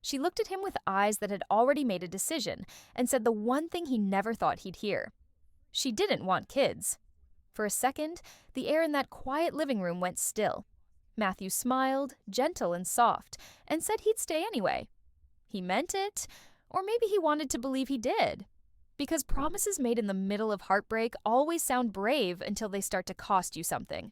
She looked at him with eyes that had already made a decision and said the one thing he never thought he'd hear. She didn't want kids. For a second, the air in that quiet living room went still. Matthew smiled, gentle and soft, and said he'd stay anyway. He meant it, or maybe he wanted to believe he did. Because promises made in the middle of heartbreak always sound brave until they start to cost you something.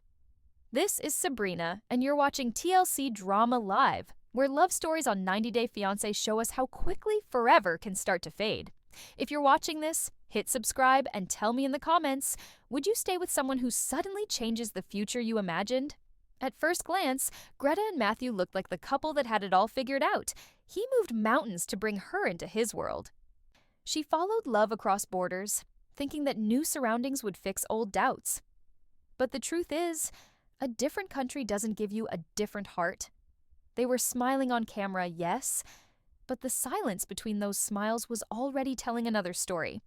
This is Sabrina, and you're watching TLC Drama Live, where love stories on 90 Day Fiancé show us how quickly forever can start to fade. If you're watching this, hit subscribe and tell me in the comments, would you stay with someone who suddenly changes the future you imagined? At first glance, Greta and Matthew looked like the couple that had it all figured out. He moved mountains to bring her into his world. She followed love across borders, thinking that new surroundings would fix old doubts. But the truth is, a different country doesn't give you a different heart. They were smiling on camera, yes, but the silence between those smiles was already telling another story.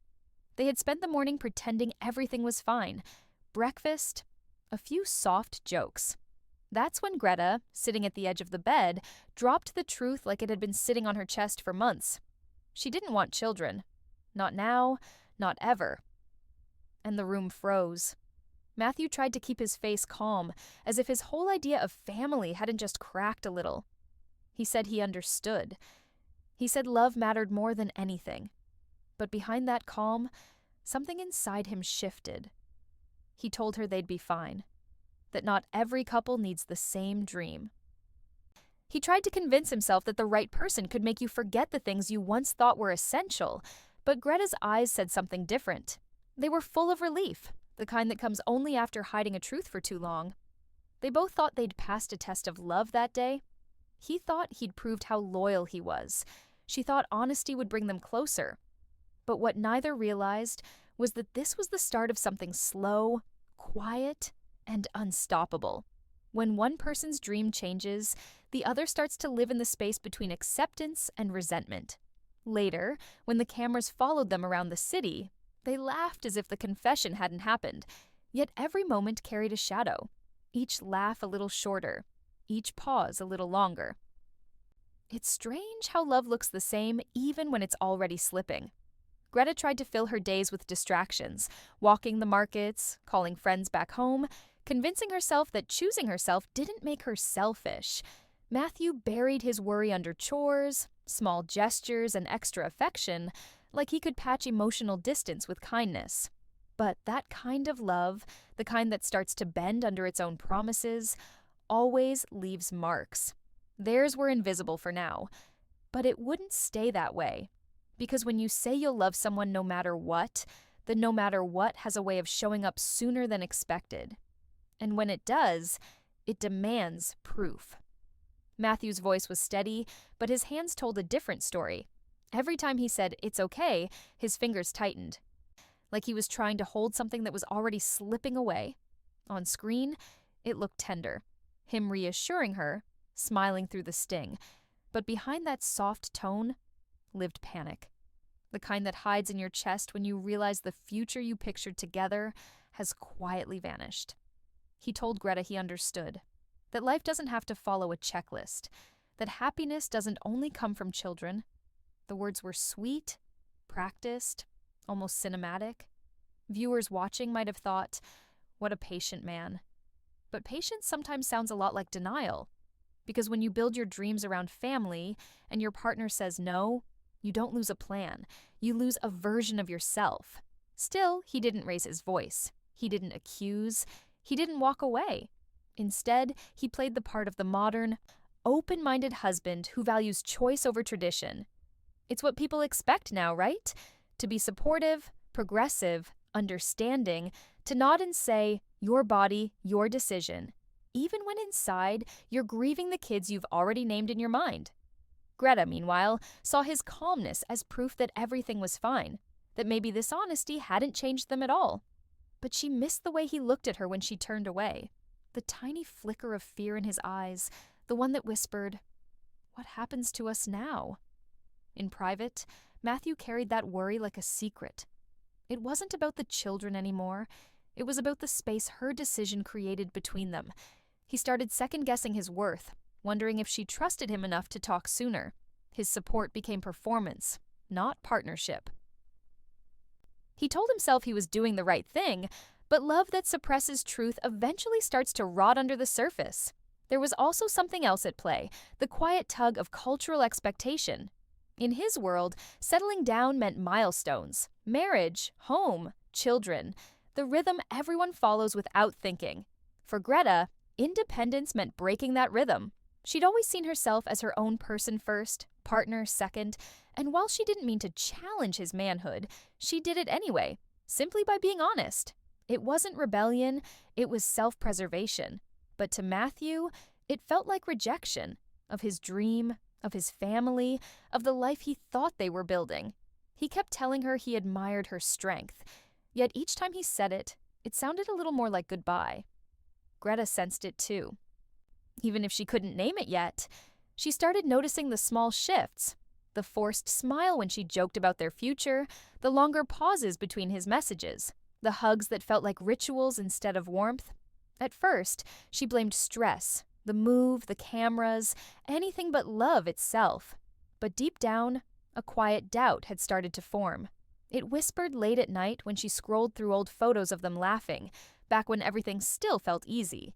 They had spent the morning pretending everything was fine. Breakfast, a few soft jokes. That's when Greta, sitting at the edge of the bed, dropped the truth like it had been sitting on her chest for months. She didn't want children. Not now, not ever. And the room froze. Matthew tried to keep his face calm, as if his whole idea of family hadn't just cracked a little. He said he understood. He said love mattered more than anything. But behind that calm, something inside him shifted. He told her they'd be fine. That not every couple needs the same dream. He tried to convince himself that the right person could make you forget the things you once thought were essential, but Greta's eyes said something different. They were full of relief, the kind that comes only after hiding a truth for too long. They both thought they'd passed a test of love that day. He thought he'd proved how loyal he was. She thought honesty would bring them closer. But what neither realized was that this was the start of something slow, quiet, and unstoppable. When one person's dream changes, the other starts to live in the space between acceptance and resentment. Later, when the cameras followed them around the city, they laughed as if the confession hadn't happened, yet every moment carried a shadow, each laugh a little shorter, each pause a little longer. It's strange how love looks the same even when it's already slipping. Greta tried to fill her days with distractions, walking the markets, calling friends back home, convincing herself that choosing herself didn't make her selfish. Matthew buried his worry under chores, small gestures, and extra affection, like he could patch emotional distance with kindness. But that kind of love, the kind that starts to bend under its own promises, always leaves marks. Theirs were invisible for now, but it wouldn't stay that way. Because when you say you'll love someone no matter what, the no matter what has a way of showing up sooner than expected. And when it does, it demands proof. Matthew's voice was steady, but his hands told a different story. Every time he said, "It's okay," his fingers tightened, like he was trying to hold something that was already slipping away. On screen, it looked tender, him reassuring her, smiling through the sting. But behind that soft tone lived panic, the kind that hides in your chest when you realize the future you pictured together has quietly vanished. He told Greta he understood, that life doesn't have to follow a checklist, that happiness doesn't only come from children. The words were sweet, practiced, almost cinematic. Viewers watching might have thought, what a patient man. But patience sometimes sounds a lot like denial, because when you build your dreams around family and your partner says no, you don't lose a plan, you lose a version of yourself. Still, he didn't raise his voice. He didn't accuse. He didn't walk away. Instead, he played the part of the modern, open-minded husband who values choice over tradition. It's what people expect now, right? To be supportive, progressive, understanding, to nod and say, your body, your decision, even when inside you're grieving the kids you've already named in your mind. Greta, meanwhile, saw his calmness as proof that everything was fine, that maybe this honesty hadn't changed them at all. But she missed the way he looked at her when she turned away. The tiny flicker of fear in his eyes, the one that whispered, "What happens to us now?" In private, Matthew carried that worry like a secret. It wasn't about the children anymore. It was about the space her decision created between them. He started second-guessing his worth, wondering if she trusted him enough to talk sooner. His support became performance, not partnership. He told himself he was doing the right thing, but love that suppresses truth eventually starts to rot under the surface. There was also something else at play, the quiet tug of cultural expectation. In his world, settling down meant milestones, marriage, home, children, the rhythm everyone follows without thinking. For Greta, independence meant breaking that rhythm. She'd always seen herself as her own person first, partner second, and while she didn't mean to challenge his manhood, she did it anyway, simply by being honest. It wasn't rebellion, it was self-preservation. But to Matthew, it felt like rejection of his dream, of his family, of the life he thought they were building. He kept telling her he admired her strength, yet each time he said it, it sounded a little more like goodbye. Greta sensed it too. Even if she couldn't name it yet, she started noticing the small shifts. The forced smile when she joked about their future, the longer pauses between his messages, the hugs that felt like rituals instead of warmth. At first, she blamed stress, the move, the cameras, anything but love itself. But deep down, a quiet doubt had started to form. It whispered late at night when she scrolled through old photos of them laughing, back when everything still felt easy.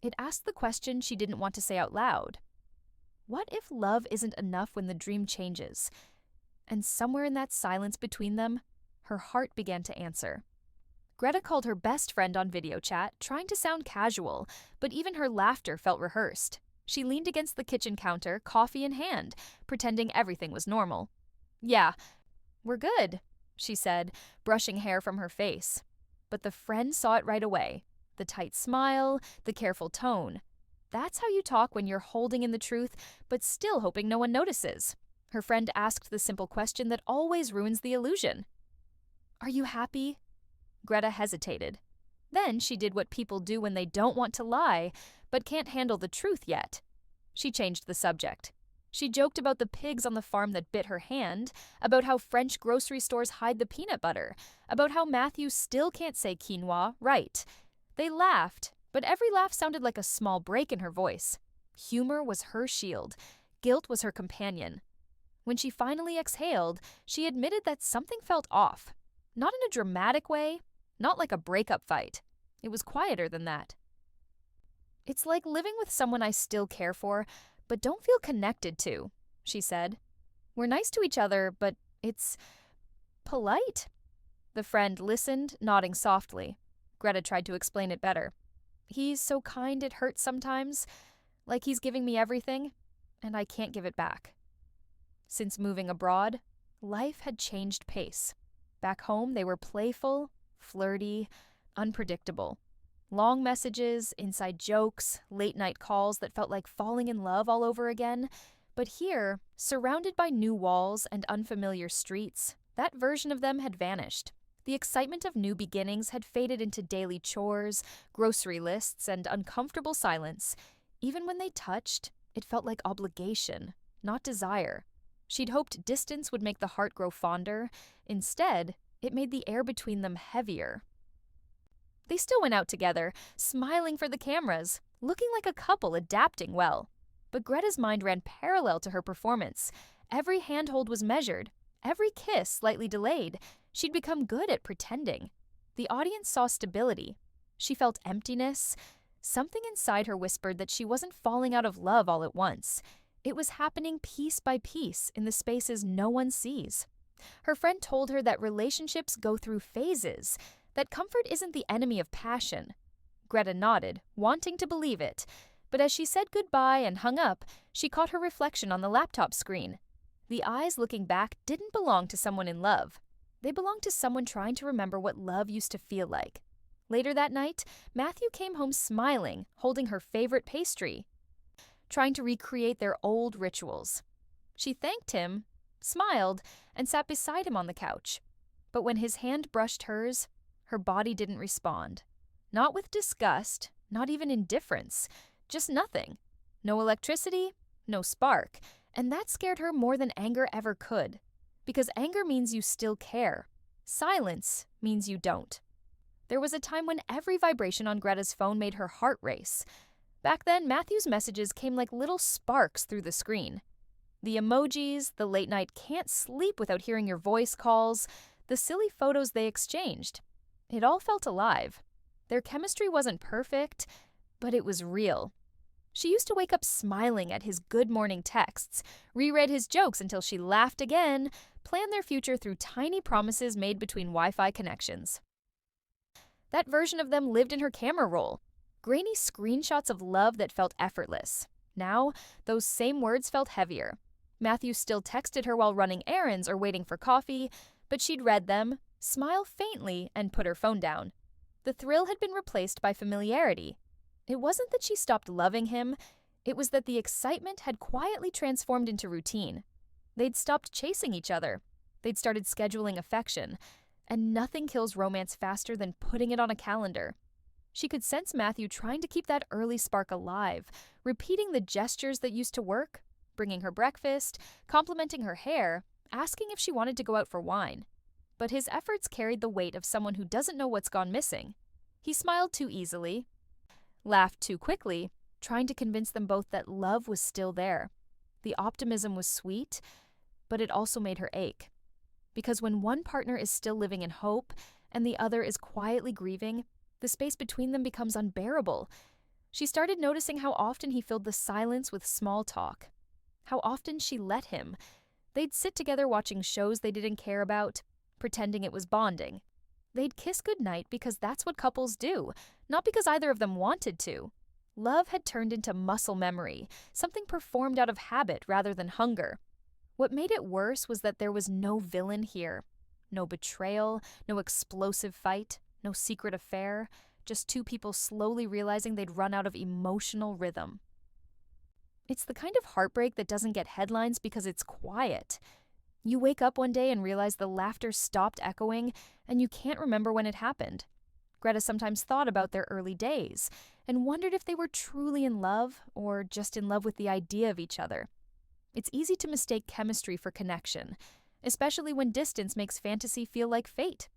It asked the question she didn't want to say out loud. What if love isn't enough when the dream changes? And somewhere in that silence between them, her heart began to answer. Greta called her best friend on video chat, trying to sound casual, but even her laughter felt rehearsed. She leaned against the kitchen counter, coffee in hand, pretending everything was normal. "Yeah, we're good," she said, brushing hair from her face. But the friend saw it right away. The tight smile, the careful tone. That's how you talk when you're holding in the truth, but still hoping no one notices. Her friend asked the simple question that always ruins the illusion. "Are you happy?" Greta hesitated. Then she did what people do when they don't want to lie, but can't handle the truth yet. She changed the subject. She joked about the pigs on the farm that bit her hand, about how French grocery stores hide the peanut butter, about how Matthew still can't say quinoa right. They laughed, but every laugh sounded like a small break in her voice. Humor was her shield. Guilt was her companion. When she finally exhaled, she admitted that something felt off. Not in a dramatic way, not like a breakup fight. It was quieter than that. "It's like living with someone I still care for, but don't feel connected to," she said. "We're nice to each other, but it's polite." The friend listened, nodding softly. Greta tried to explain it better. "He's so kind it hurts sometimes, like he's giving me everything, and I can't give it back." Since moving abroad, life had changed pace. Back home, they were playful, flirty, unpredictable. Long messages, inside jokes, late-night calls that felt like falling in love all over again. But here, surrounded by new walls and unfamiliar streets, that version of them had vanished. The excitement of new beginnings had faded into daily chores, grocery lists, and uncomfortable silence. Even when they touched, it felt like obligation, not desire. She'd hoped distance would make the heart grow fonder. Instead, it made the air between them heavier. They still went out together, smiling for the cameras, looking like a couple adapting well. But Greta's mind ran parallel to her performance. Every handhold was measured, every kiss slightly delayed. She'd become good at pretending. The audience saw stability. She felt emptiness. Something inside her whispered that she wasn't falling out of love all at once. It was happening piece by piece in the spaces no one sees. Her friend told her that relationships go through phases, that comfort isn't the enemy of passion. Greta nodded, wanting to believe it. But as she said goodbye and hung up, she caught her reflection on the laptop screen. The eyes looking back didn't belong to someone in love. They belonged to someone trying to remember what love used to feel like. Later that night, Matthew came home smiling, holding her favorite pastry, trying to recreate their old rituals. She thanked him, smiled, and sat beside him on the couch. But when his hand brushed hers, her body didn't respond. Not with disgust, not even indifference, just nothing. No electricity, no spark, and that scared her more than anger ever could. Because anger means you still care. Silence means you don't. There was a time when every vibration on Greta's phone made her heart race. Back then, Matthew's messages came like little sparks through the screen. The emojis, the late-night can't sleep without hearing your voice calls, the silly photos they exchanged. It all felt alive. Their chemistry wasn't perfect, but it was real. She used to wake up smiling at his good morning texts, reread his jokes until she laughed again, planned their future through tiny promises made between Wi-Fi connections. That version of them lived in her camera roll. Grainy screenshots of love that felt effortless. Now, those same words felt heavier. Matthew still texted her while running errands or waiting for coffee, but she'd read them, smile faintly, and put her phone down. The thrill had been replaced by familiarity. It wasn't that she stopped loving him, it was that the excitement had quietly transformed into routine. They'd stopped chasing each other. They'd started scheduling affection. And nothing kills romance faster than putting it on a calendar. She could sense Matthew trying to keep that early spark alive, repeating the gestures that used to work, bringing her breakfast, complimenting her hair, asking if she wanted to go out for wine. But his efforts carried the weight of someone who doesn't know what's gone missing. He smiled too easily, laughed too quickly, trying to convince them both that love was still there. The optimism was sweet, but it also made her ache. Because when one partner is still living in hope and the other is quietly grieving, the space between them becomes unbearable. She started noticing how often he filled the silence with small talk. How often she let him. They'd sit together watching shows they didn't care about, pretending it was bonding. They'd kiss goodnight because that's what couples do, not because either of them wanted to. Love had turned into muscle memory, something performed out of habit rather than hunger. What made it worse was that there was no villain here. No betrayal, no explosive fight, no secret affair, just two people slowly realizing they'd run out of emotional rhythm. It's the kind of heartbreak that doesn't get headlines because it's quiet. You wake up one day and realize the laughter stopped echoing, and you can't remember when it happened. Greta sometimes thought about their early days and wondered if they were truly in love or just in love with the idea of each other. It's easy to mistake chemistry for connection, especially when distance makes fantasy feel like fate.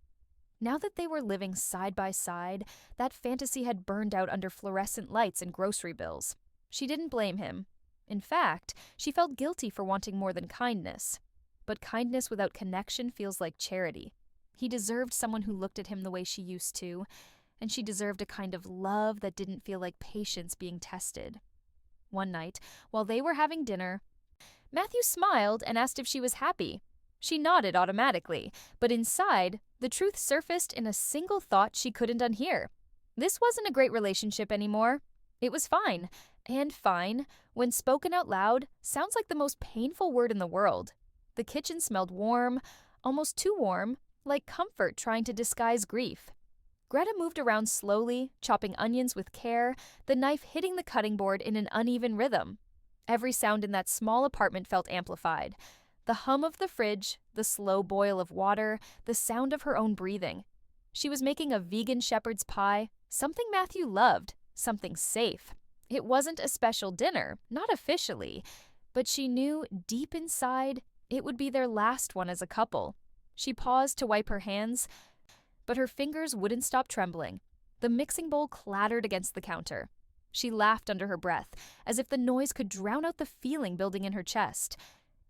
Now that they were living side by side, that fantasy had burned out under fluorescent lights and grocery bills. She didn't blame him. In fact, she felt guilty for wanting more than kindness. But kindness without connection feels like charity. He deserved someone who looked at him the way she used to, and she deserved a kind of love that didn't feel like patience being tested. One night, while they were having dinner, Matthew smiled and asked if she was happy. She nodded automatically, but inside, the truth surfaced in a single thought she couldn't unhear. This wasn't a great relationship anymore. It was fine, and fine, when spoken out loud, sounds like the most painful word in the world. The kitchen smelled warm, almost too warm, like comfort trying to disguise grief. Greta moved around slowly, chopping onions with care, the knife hitting the cutting board in an uneven rhythm. Every sound in that small apartment felt amplified. The hum of the fridge, the slow boil of water, the sound of her own breathing. She was making a vegan shepherd's pie, something Matthew loved, something safe. It wasn't a special dinner, not officially, but she knew deep inside it would be their last one as a couple. She paused to wipe her hands, but her fingers wouldn't stop trembling. The mixing bowl clattered against the counter. She laughed under her breath, as if the noise could drown out the feeling building in her chest.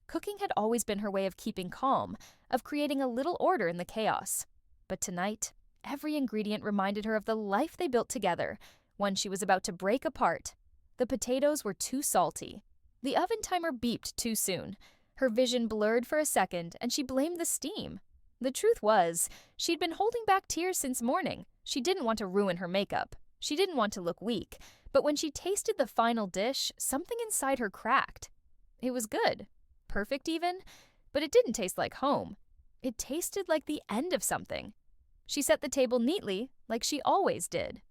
Cooking had always been her way of keeping calm, of creating a little order in the chaos. But tonight, every ingredient reminded her of the life they built together, one she was about to break apart. The potatoes were too salty. The oven timer beeped too soon. Her vision blurred for a second, and she blamed the steam. The truth was, she'd been holding back tears since morning. She didn't want to ruin her makeup. She didn't want to look weak. But when she tasted the final dish, something inside her cracked. It was good. Perfect even, but it didn't taste like home. It tasted like the end of something. She set the table neatly, like she always did.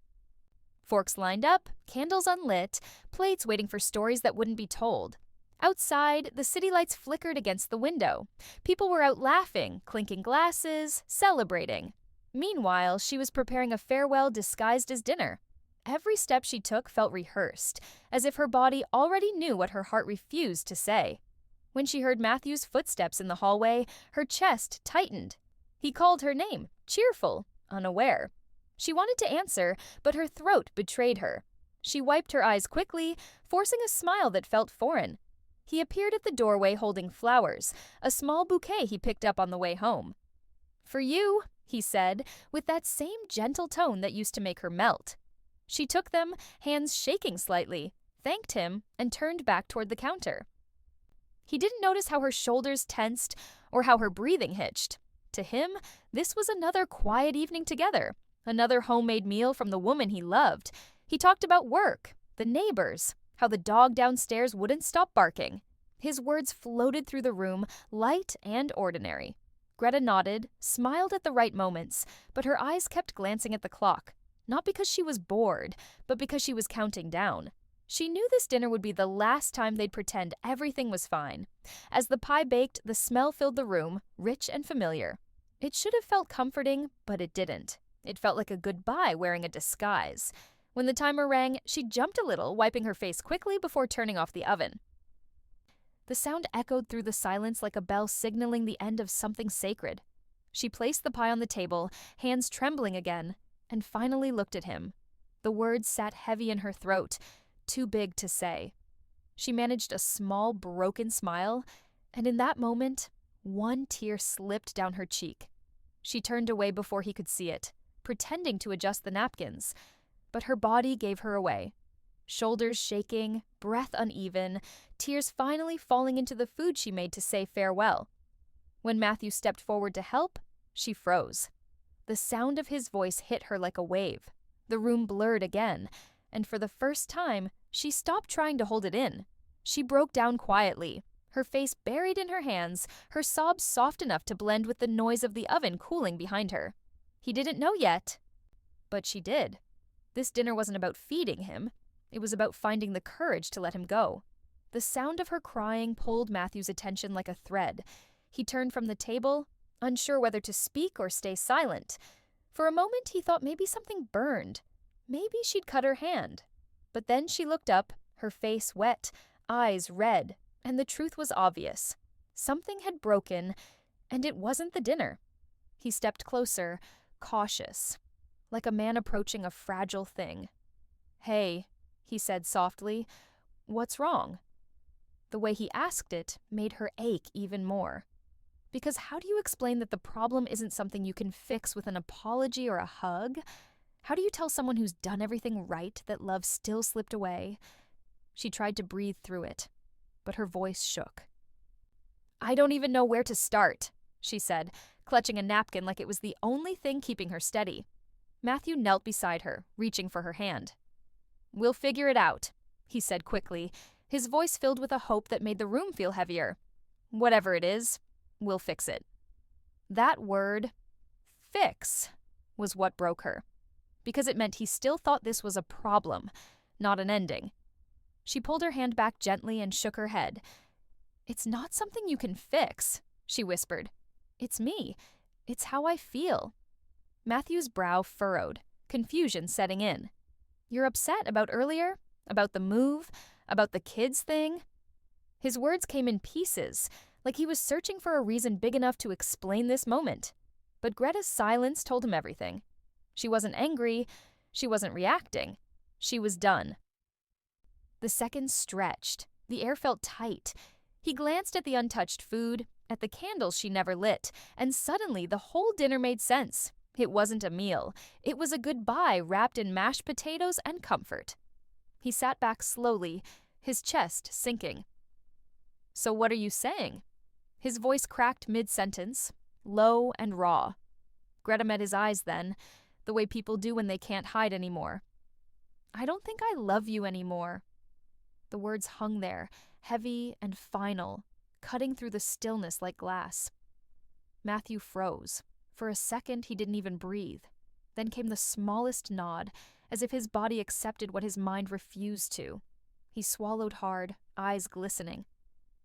Forks lined up, candles unlit, plates waiting for stories that wouldn't be told. Outside, the city lights flickered against the window. People were out laughing, clinking glasses, celebrating. Meanwhile, she was preparing a farewell disguised as dinner. Every step she took felt rehearsed, as if her body already knew what her heart refused to say. When she heard Matthew's footsteps in the hallway, her chest tightened. He called her name, cheerful, unaware. She wanted to answer, but her throat betrayed her. She wiped her eyes quickly, forcing a smile that felt foreign. He appeared at the doorway holding flowers, a small bouquet he picked up on the way home. "For you," he said, with that same gentle tone that used to make her melt. She took them, hands shaking slightly, thanked him, and turned back toward the counter. He didn't notice how her shoulders tensed or how her breathing hitched. To him, this was another quiet evening together, another homemade meal from the woman he loved. He talked about work, the neighbors, how the dog downstairs wouldn't stop barking. His words floated through the room, light and ordinary. Greta nodded, smiled at the right moments, but her eyes kept glancing at the clock, not because she was bored, but because she was counting down. She knew this dinner would be the last time they'd pretend everything was fine. As the pie baked, the smell filled the room, rich and familiar. It should have felt comforting, but it didn't. It felt like a goodbye wearing a disguise. When the timer rang, she jumped a little, wiping her face quickly before turning off the oven. The sound echoed through the silence like a bell signaling the end of something sacred. She placed the pie on the table, hands trembling again, and finally looked at him. The words sat heavy in her throat, too big to say. She managed a small, broken smile, and in that moment, one tear slipped down her cheek. She turned away before he could see it, pretending to adjust the napkins, but her body gave her away. Shoulders shaking, breath uneven, tears finally falling into the food she made to say farewell. When Matthew stepped forward to help, she froze. The sound of his voice hit her like a wave. The room blurred again, and for the first time, she stopped trying to hold it in. She broke down quietly, her face buried in her hands, her sobs soft enough to blend with the noise of the oven cooling behind her. He didn't know yet, but she did. This dinner wasn't about feeding him. It was about finding the courage to let him go. The sound of her crying pulled Matthew's attention like a thread. He turned from the table, unsure whether to speak or stay silent. For a moment, he thought maybe something burned. Maybe she'd cut her hand. But then she looked up, her face wet, eyes red, and the truth was obvious. Something had broken, and it wasn't the dinner. He stepped closer, cautious, like a man approaching a fragile thing. "Hey," he said softly, "what's wrong?" The way he asked it made her ache even more. Because how do you explain that the problem isn't something you can fix with an apology or a hug? How do you tell someone who's done everything right that love still slipped away? She tried to breathe through it, but her voice shook. "I don't even know where to start," she said, clutching a napkin like it was the only thing keeping her steady. Matthew knelt beside her, reaching for her hand. "We'll figure it out," he said quickly, his voice filled with a hope that made the room feel heavier. "Whatever it is, we'll fix it." That word, fix, was what broke her, because it meant he still thought this was a problem, not an ending. She pulled her hand back gently and shook her head. "It's not something you can fix," she whispered. "It's me. It's how I feel." Matthew's brow furrowed, confusion setting in. "You're upset about earlier? About the move? About the kids thing?" His words came in pieces, like he was searching for a reason big enough to explain this moment. But Greta's silence told him everything. She wasn't angry, she wasn't reacting. She was done. The seconds stretched. The air felt tight. He glanced at the untouched food, at the candles she never lit, and suddenly the whole dinner made sense. It wasn't a meal. It was a goodbye wrapped in mashed potatoes and comfort. He sat back slowly, his chest sinking. "So what are you saying?" His voice cracked mid-sentence, low and raw. Greta met his eyes then, the way people do when they can't hide anymore. "I don't think I love you anymore." The words hung there, heavy and final, cutting through the stillness like glass. Matthew froze. For a second, he didn't even breathe. Then came the smallest nod, as if his body accepted what his mind refused to. He swallowed hard, eyes glistening.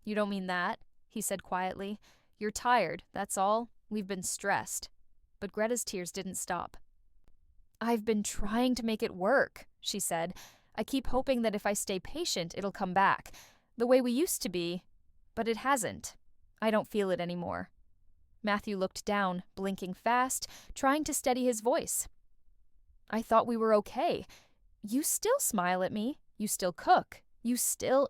"You don't mean that," he said quietly. "You're tired, that's all. We've been stressed." But Greta's tears didn't stop. "I've been trying to make it work," she said. "I keep hoping that if I stay patient, it'll come back, the way we used to be, but it hasn't. I don't feel it anymore." Matthew looked down, blinking fast, trying to steady his voice. "I thought we were okay. You still smile at me. You still cook. You still—"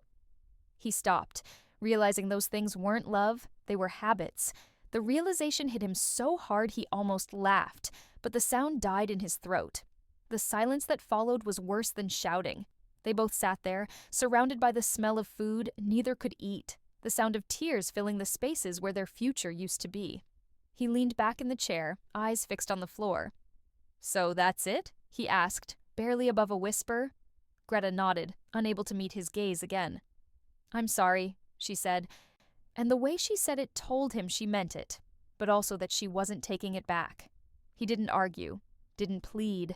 He stopped, realizing those things weren't love, they were habits. The realization hit him so hard he almost laughed, but the sound died in his throat. The silence that followed was worse than shouting. They both sat there, surrounded by the smell of food neither could eat, the sound of tears filling the spaces where their future used to be. He leaned back in the chair, eyes fixed on the floor. "So that's it?" he asked, barely above a whisper. Greta nodded, unable to meet his gaze again. "I'm sorry," she said, and the way she said it told him she meant it, but also that she wasn't taking it back. He didn't argue, didn't plead.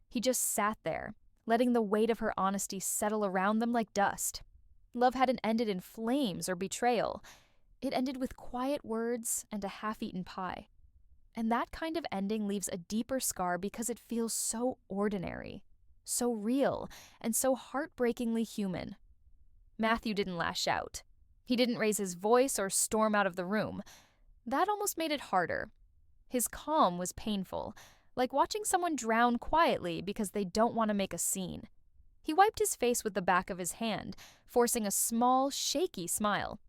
He just sat there, letting the weight of her honesty settle around them like dust. Love hadn't ended in flames or betrayal. It ended with quiet words and a half-eaten pie. And that kind of ending leaves a deeper scar because it feels so ordinary, so real, and so heartbreakingly human. Matthew didn't lash out. He didn't raise his voice or storm out of the room. That almost made it harder. His calm was painful, like watching someone drown quietly because they don't want to make a scene. He wiped his face with the back of his hand, forcing a small, shaky smile.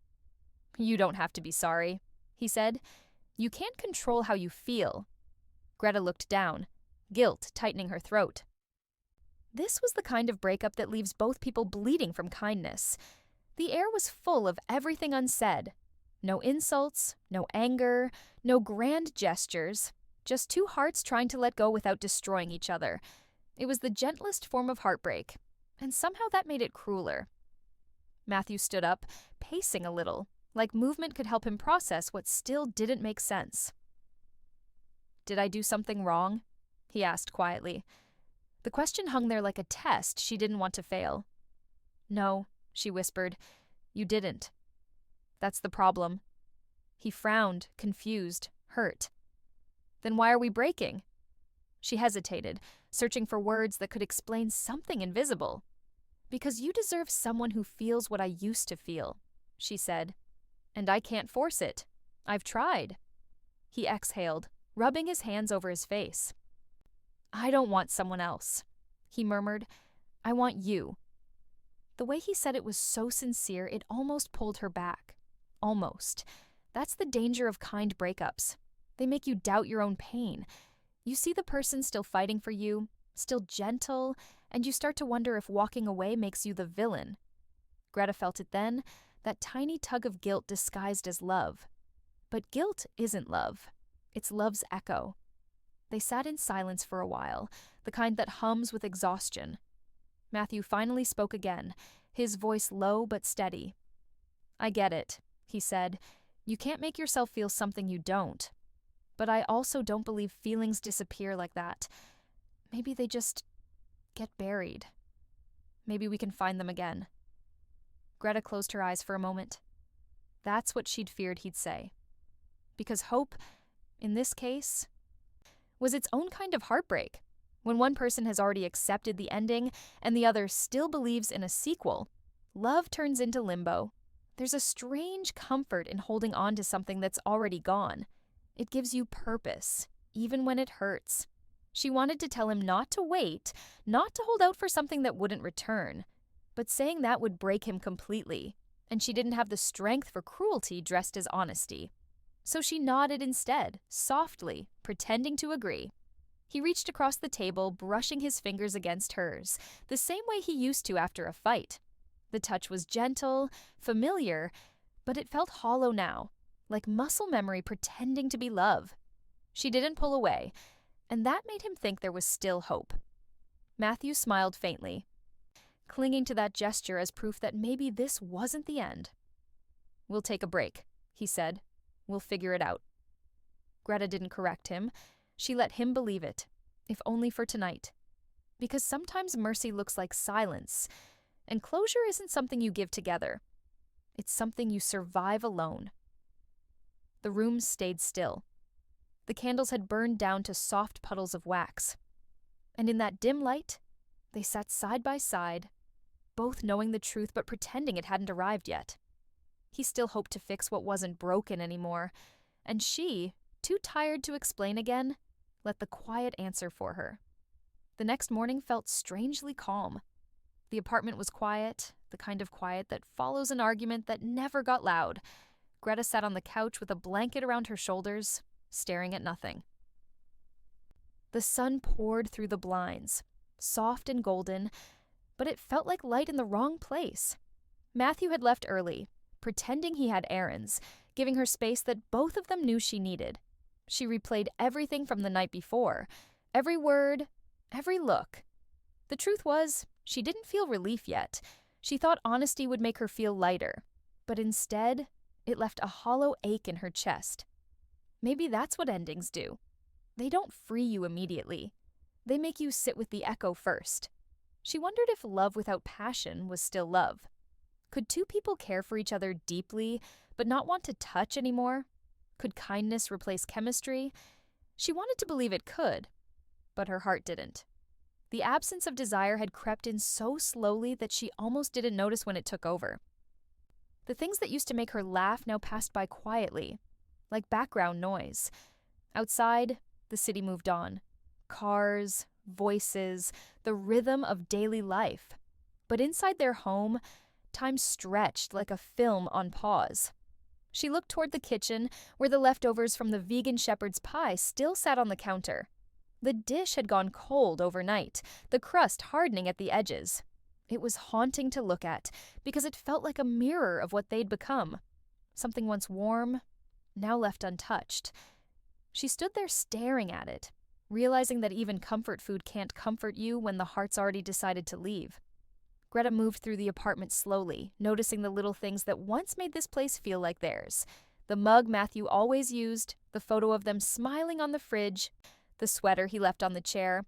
"You don't have to be sorry," he said. "You can't control how you feel." Greta looked down, guilt tightening her throat. This was the kind of breakup that leaves both people bleeding from kindness. The air was full of everything unsaid. No insults, no anger, no grand gestures, just two hearts trying to let go without destroying each other. It was the gentlest form of heartbreak, and somehow that made it crueler. Matthew stood up, pacing a little, like movement could help him process what still didn't make sense. "Did I do something wrong?" he asked quietly. The question hung there like a test she didn't want to fail. "No," she whispered, "you didn't. That's the problem." He frowned, confused, hurt. "Then why are we breaking?" She hesitated, searching for words that could explain something invisible. "Because you deserve someone who feels what I used to feel," she said. "And I can't force it. I've tried." He exhaled, rubbing his hands over his face. "I don't want someone else," he murmured. "I want you." The way he said it was so sincere it almost pulled her back. Almost. That's the danger of kind breakups. They make you doubt your own pain. You see the person still fighting for you, still gentle, and you start to wonder if walking away makes you the villain. Greta felt it then, that tiny tug of guilt disguised as love. But guilt isn't love. It's love's echo. They sat in silence for a while, the kind that hums with exhaustion. Matthew finally spoke again, his voice low but steady. "I get it," he said. "You can't make yourself feel something you don't. But I also don't believe feelings disappear like that. Maybe they just get buried. Maybe we can find them again." Greta closed her eyes for a moment. That's what she'd feared he'd say. Because hope, in this case, was its own kind of heartbreak. When one person has already accepted the ending and the other still believes in a sequel, love turns into limbo. There's a strange comfort in holding on to something that's already gone. It gives you purpose, even when it hurts. She wanted to tell him not to wait, not to hold out for something that wouldn't return. But saying that would break him completely, and she didn't have the strength for cruelty dressed as honesty. So she nodded instead, softly, pretending to agree. He reached across the table, brushing his fingers against hers, the same way he used to after a fight. The touch was gentle, familiar, but it felt hollow now, like muscle memory pretending to be love. She didn't pull away, and that made him think there was still hope. Matthew smiled faintly, clinging to that gesture as proof that maybe this wasn't the end. "We'll take a break," he said. "We'll figure it out." Greta didn't correct him. She let him believe it, if only for tonight. Because sometimes mercy looks like silence, and closure isn't something you give together. It's something you survive alone. The room stayed still. The candles had burned down to soft puddles of wax. And in that dim light, they sat side by side, both knowing the truth but pretending it hadn't arrived yet. He still hoped to fix what wasn't broken anymore, and she, too tired to explain again, let the quiet answer for her. The next morning felt strangely calm. The apartment was quiet, the kind of quiet that follows an argument that never got loud. Greta sat on the couch with a blanket around her shoulders, staring at nothing. The sun poured through the blinds, soft and golden, but it felt like light in the wrong place. Matthew had left early, pretending he had errands, giving her space that both of them knew she needed. She replayed everything from the night before, every word, every look. The truth was, she didn't feel relief yet. She thought honesty would make her feel lighter, but instead, it left a hollow ache in her chest. Maybe that's what endings do. They don't free you immediately. They make you sit with the echo first. She wondered if love without passion was still love. Could two people care for each other deeply, but not want to touch anymore? Could kindness replace chemistry? She wanted to believe it could, but her heart didn't. The absence of desire had crept in so slowly that she almost didn't notice when it took over. The things that used to make her laugh now passed by quietly, like background noise. Outside, the city moved on. Cars, voices, the rhythm of daily life. But inside their home, time stretched like a film on pause. She looked toward the kitchen, where the leftovers from the vegan shepherd's pie still sat on the counter. The dish had gone cold overnight, the crust hardening at the edges. It was haunting to look at, because it felt like a mirror of what they'd become. Something once warm, now left untouched. She stood there staring at it, realizing that even comfort food can't comfort you when the heart's already decided to leave. Greta moved through the apartment slowly, noticing the little things that once made this place feel like theirs. The mug Matthew always used, the photo of them smiling on the fridge, the sweater he left on the chair.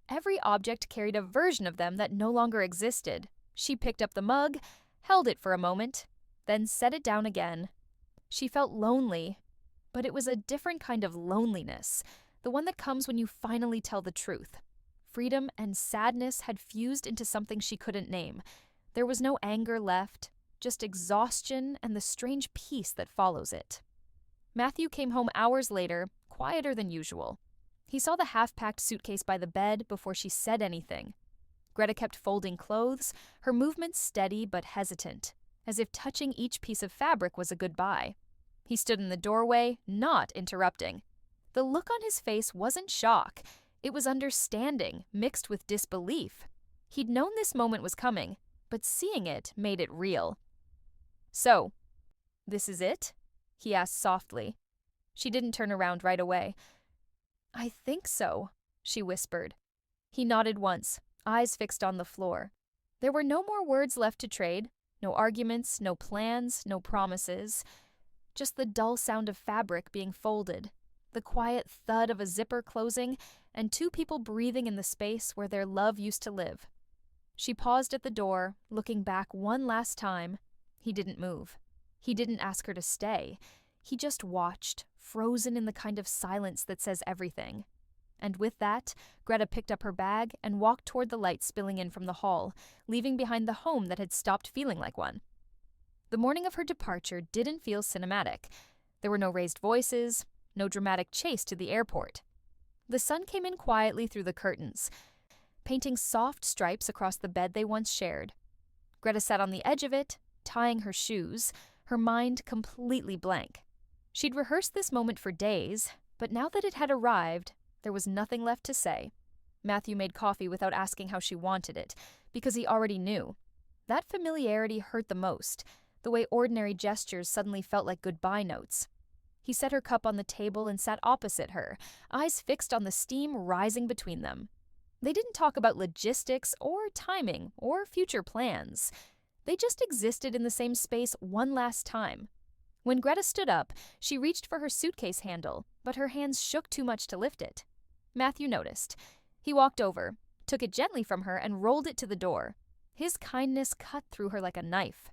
Every object carried a version of them that no longer existed. She picked up the mug, held it for a moment, then set it down again. She felt lonely, but it was a different kind of loneliness, the one that comes when you finally tell the truth. Freedom and sadness had fused into something she couldn't name. There was no anger left, just exhaustion and the strange peace that follows it. Matthew came home hours later, quieter than usual. He saw the half-packed suitcase by the bed before she said anything. Greta kept folding clothes, her movements steady but hesitant, as if touching each piece of fabric was a goodbye. He stood in the doorway, not interrupting. The look on his face wasn't shock. It was understanding, mixed with disbelief. He'd known this moment was coming, but seeing it made it real. "So, this is it?" he asked softly. She didn't turn around right away. "I think so," she whispered. He nodded once, eyes fixed on the floor. There were no more words left to trade, no arguments, no plans, no promises. Just the dull sound of fabric being folded, the quiet thud of a zipper closing, and two people breathing in the space where their love used to live. She paused at the door, looking back one last time. He didn't move. He didn't ask her to stay. He just watched, frozen in the kind of silence that says everything. And with that, Greta picked up her bag and walked toward the light spilling in from the hall, leaving behind the home that had stopped feeling like one. The morning of her departure didn't feel cinematic. There were no raised voices, no dramatic chase to the airport. The sun came in quietly through the curtains, painting soft stripes across the bed they once shared. Greta sat on the edge of it, tying her shoes, her mind completely blank. She'd rehearsed this moment for days, but now that it had arrived, there was nothing left to say. Matthew made coffee without asking how she wanted it, because he already knew. That familiarity hurt the most, the way ordinary gestures suddenly felt like goodbye notes. He set her cup on the table and sat opposite her, eyes fixed on the steam rising between them. They didn't talk about logistics or timing or future plans. They just existed in the same space one last time. When Greta stood up, she reached for her suitcase handle, but her hands shook too much to lift it. Matthew noticed. He walked over, took it gently from her, and rolled it to the door. His kindness cut through her like a knife.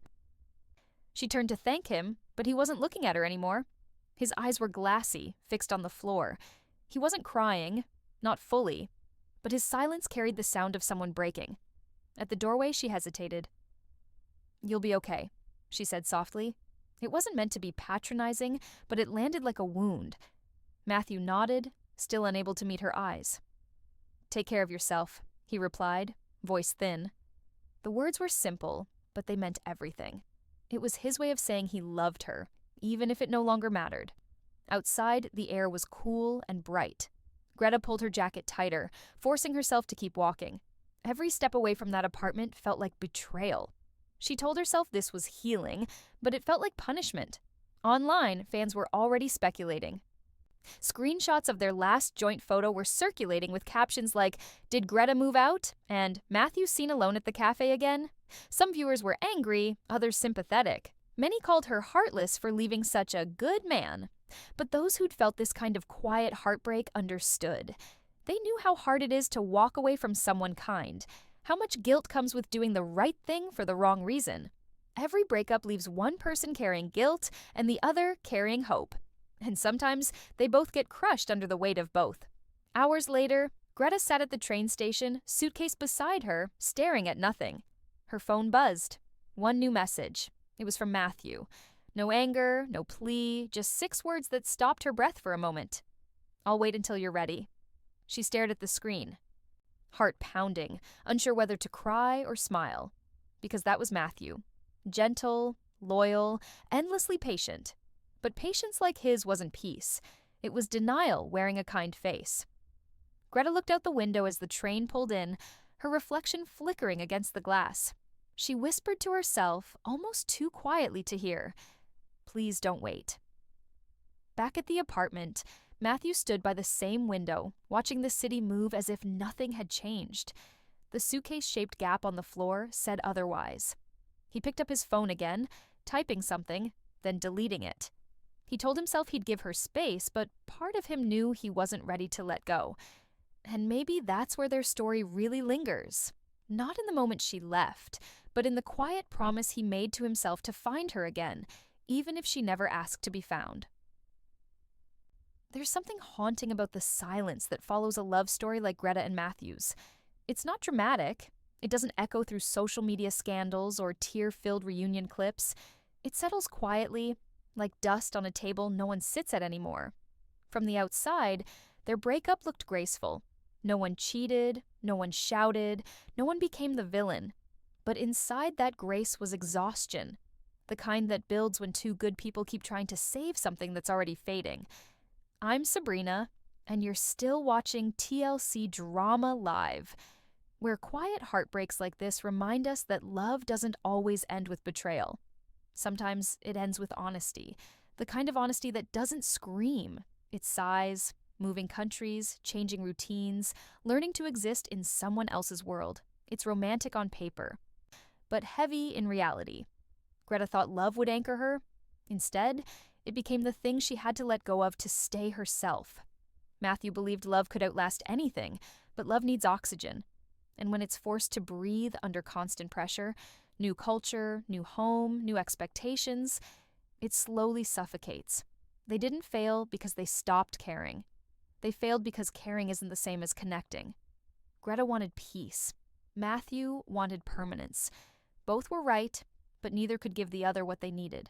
She turned to thank him, but he wasn't looking at her anymore. His eyes were glassy, fixed on the floor. He wasn't crying, not fully, but his silence carried the sound of someone breaking. At the doorway, she hesitated. "You'll be okay," she said softly. It wasn't meant to be patronizing, but it landed like a wound. Matthew nodded, still unable to meet her eyes. "Take care of yourself," he replied, voice thin. The words were simple, but they meant everything. It was his way of saying he loved her, even if it no longer mattered. Outside, the air was cool and bright. Greta pulled her jacket tighter, forcing herself to keep walking. Every step away from that apartment felt like betrayal. She told herself this was healing, but it felt like punishment. Online, fans were already speculating. Screenshots of their last joint photo were circulating with captions like, "Did Greta move out?" and "Matthew seen alone at the cafe again?" Some viewers were angry, others sympathetic. Many called her heartless for leaving such a good man. But those who'd felt this kind of quiet heartbreak understood. They knew how hard it is to walk away from someone kind, how much guilt comes with doing the right thing for the wrong reason. Every breakup leaves one person carrying guilt and the other carrying hope. And sometimes they both get crushed under the weight of both. Hours later, Greta sat at the train station, suitcase beside her, staring at nothing. Her phone buzzed. One new message. It was from Matthew. No anger, no plea, just 6 words that stopped her breath for a moment. "I'll wait until you're ready." She stared at the screen, heart pounding, unsure whether to cry or smile. Because that was Matthew. Gentle, loyal, endlessly patient. But patience like his wasn't peace. It was denial wearing a kind face. Greta looked out the window as the train pulled in, her reflection flickering against the glass. She whispered to herself, almost too quietly to hear, "Please don't wait." Back at the apartment, Matthew stood by the same window, watching the city move as if nothing had changed. The suitcase-shaped gap on the floor said otherwise. He picked up his phone again, typing something, then deleting it. He told himself he'd give her space, but part of him knew he wasn't ready to let go. And maybe that's where their story really lingers. Not in the moment she left, but in the quiet promise he made to himself to find her again, even if she never asked to be found. There's something haunting about the silence that follows a love story like Greta and Matthew's. It's not dramatic. It doesn't echo through social media scandals or tear-filled reunion clips. It settles quietly, like dust on a table no one sits at anymore. From the outside, their breakup looked graceful. No one cheated, no one shouted, no one became the villain. But inside that grace was exhaustion, the kind that builds when 2 good people keep trying to save something that's already fading. I'm Sabrina, and you're still watching TLC Drama Live, where quiet heartbreaks like this remind us that love doesn't always end with betrayal. Sometimes it ends with honesty, the kind of honesty that doesn't scream. It sighs, moving countries, changing routines, learning to exist in someone else's world. It's romantic on paper, but heavy in reality. Greta thought love would anchor her. Instead, it became the thing she had to let go of to stay herself. Matthew believed love could outlast anything, but love needs oxygen. And when it's forced to breathe under constant pressure, new culture, new home, new expectations, it slowly suffocates. They didn't fail because they stopped caring. They failed because caring isn't the same as connecting. Greta wanted peace. Matthew wanted permanence. Both were right, but neither could give the other what they needed.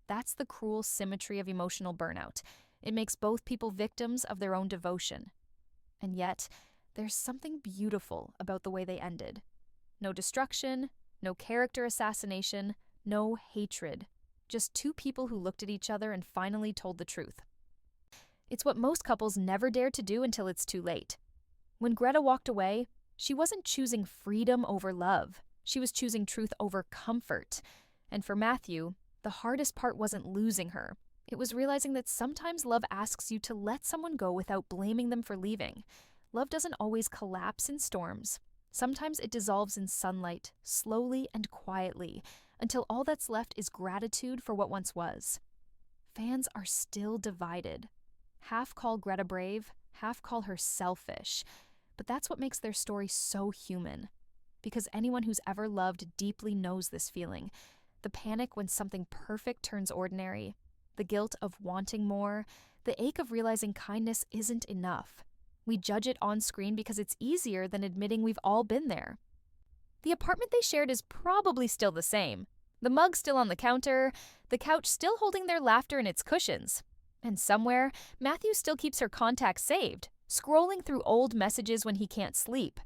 That's the cruel symmetry of emotional burnout. It makes both people victims of their own devotion. And yet, there's something beautiful about the way they ended. No destruction, no character assassination, no hatred. Just 2 people who looked at each other and finally told the truth. It's what most couples never dare to do until it's too late. When Greta walked away, she wasn't choosing freedom over love. She was choosing truth over comfort. And for Matthew, the hardest part wasn't losing her. It was realizing that sometimes love asks you to let someone go without blaming them for leaving. Love doesn't always collapse in storms. Sometimes it dissolves in sunlight, slowly and quietly, until all that's left is gratitude for what once was. Fans are still divided. Half call Greta brave, half call her selfish. But that's what makes their story so human. Because anyone who's ever loved deeply knows this feeling. The panic when something perfect turns ordinary, the guilt of wanting more, the ache of realizing kindness isn't enough. We judge it on screen because it's easier than admitting we've all been there. The apartment they shared is probably still the same. The mug still on the counter, the couch still holding their laughter in its cushions. And somewhere, Matthew still keeps her contacts saved, scrolling through old messages when he can't sleep.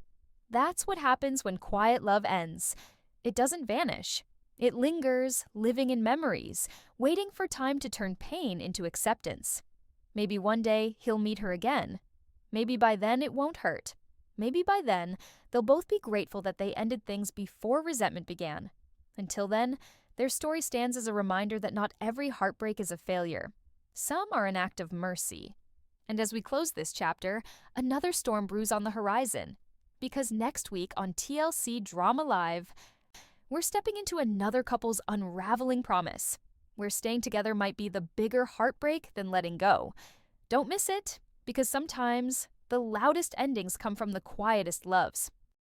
That's what happens when quiet love ends. it doesn't vanish. It lingers, living in memories, waiting for time to turn pain into acceptance. Maybe one day he'll meet her again. Maybe by then it won't hurt. Maybe by then they'll both be grateful that they ended things before resentment began. Until then, their story stands as a reminder that not every heartbreak is a failure. Some are an act of mercy. And as we close this chapter, another storm brews on the horizon. Because next week on TLC Drama Live, we're stepping into another couple's unraveling promise, where staying together might be the bigger heartbreak than letting go. Don't miss it, because sometimes the loudest endings come from the quietest loves.